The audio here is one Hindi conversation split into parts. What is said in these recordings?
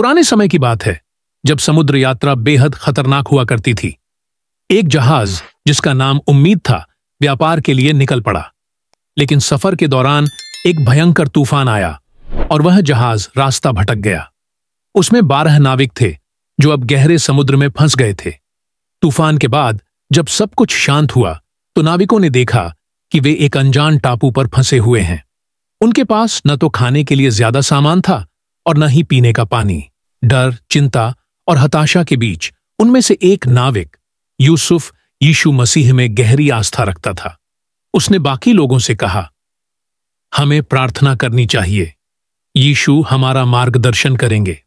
पुराने समय की बात है, जब समुद्र यात्रा बेहद खतरनाक हुआ करती थी। एक जहाज जिसका नाम उम्मीद था व्यापार के लिए निकल पड़ा, लेकिन सफर के दौरान एक भयंकर तूफान आया और वह जहाज रास्ता भटक गया। उसमें 12 नाविक थे जो अब गहरे समुद्र में फंस गए थे। तूफान के बाद जब सब कुछ शांत हुआ तो नाविकों ने देखा कि वे एक अनजान टापू पर फंसे हुए हैं। उनके पास न तो खाने के लिए ज्यादा सामान था और न ही पीने का पानी। डर, चिंता और हताशा के बीच उनमें से एक नाविक यूसुफ यीशु मसीह में गहरी आस्था रखता था। उसने बाकी लोगों से कहा, हमें प्रार्थना करनी चाहिए, यीशु हमारा मार्गदर्शन करेंगे।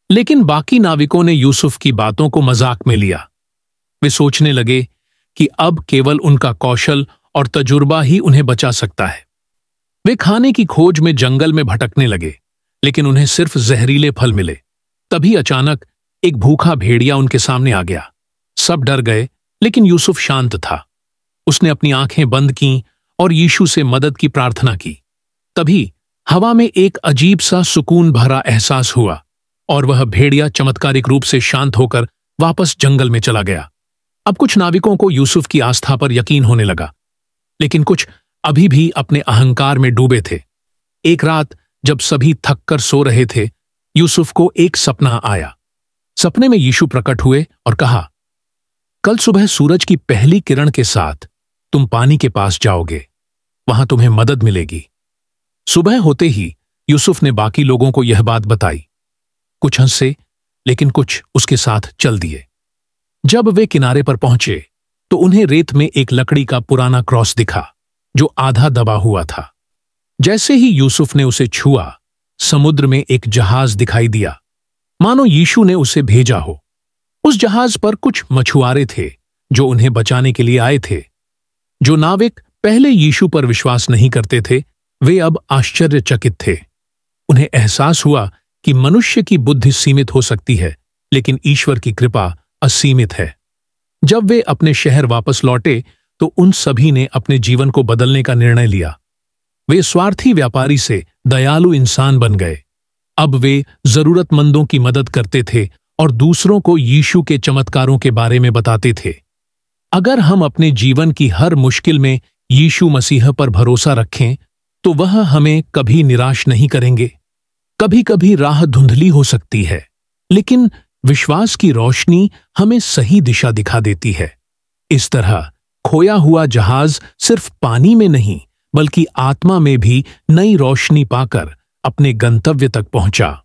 लेकिन बाकी नाविकों ने यूसुफ की बातों को मजाक में लिया। वे सोचने लगे कि अब केवल उनका कौशल और तजुर्बा ही उन्हें बचा सकता है। वे खाने की खोज में जंगल में भटकने लगे, लेकिन उन्हें सिर्फ जहरीले फल मिले। तभी अचानक एक भूखा भेड़िया उनके सामने आ गया। सब डर गए, लेकिन यूसुफ शांत था। उसने अपनी आंखें बंद कीं और यीशु से मदद की प्रार्थना की। तभी हवा में एक अजीब सा सुकून भरा एहसास हुआ और वह भेड़िया चमत्कारिक रूप से शांत होकर वापस जंगल में चला गया। अब कुछ नाविकों को यूसुफ की आस्था पर यकीन होने लगा, लेकिन कुछ अभी भी अपने अहंकार में डूबे थे। एक रात जब सभी थक कर सो रहे थे, यूसुफ को एक सपना आया। सपने में यीशु प्रकट हुए और कहा, कल सुबह सूरज की पहली किरण के साथ तुम पानी के पास जाओगे, वहां तुम्हें मदद मिलेगी। सुबह होते ही यूसुफ ने बाकी लोगों को यह बात बताई। कुछ हंसे, लेकिन कुछ उसके साथ चल दिए। जब वे किनारे पर पहुंचे तो उन्हें रेत में एक लकड़ी का पुराना क्रॉस दिखा जो आधा दबा हुआ था। जैसे ही यूसुफ ने उसे छुआ, समुद्र में एक जहाज दिखाई दिया, मानो यीशु ने उसे भेजा हो। उस जहाज पर कुछ मछुआरे थे जो उन्हें बचाने के लिए आए थे। जो नाविक पहले यीशु पर विश्वास नहीं करते थे, वे अब आश्चर्यचकित थे। उन्हें एहसास हुआ कि मनुष्य की बुद्धि सीमित हो सकती है, लेकिन ईश्वर की कृपा असीमित है। जब वे अपने शहर वापस लौटे तो उन सभी ने अपने जीवन को बदलने का निर्णय लिया। वे स्वार्थी व्यापारी से दयालु इंसान बन गए। अब वे जरूरतमंदों की मदद करते थे और दूसरों को यीशु के चमत्कारों के बारे में बताते थे। अगर हम अपने जीवन की हर मुश्किल में यीशु मसीह पर भरोसा रखें तो वह हमें कभी निराश नहीं करेंगे। कभी कभी राह धुंधली हो सकती है, लेकिन विश्वास की रोशनी हमें सही दिशा दिखा देती है। इस तरह खोया हुआ जहाज सिर्फ पानी में नहीं, बल्कि आत्मा में भी नई रोशनी पाकर अपने गंतव्य तक पहुंचा।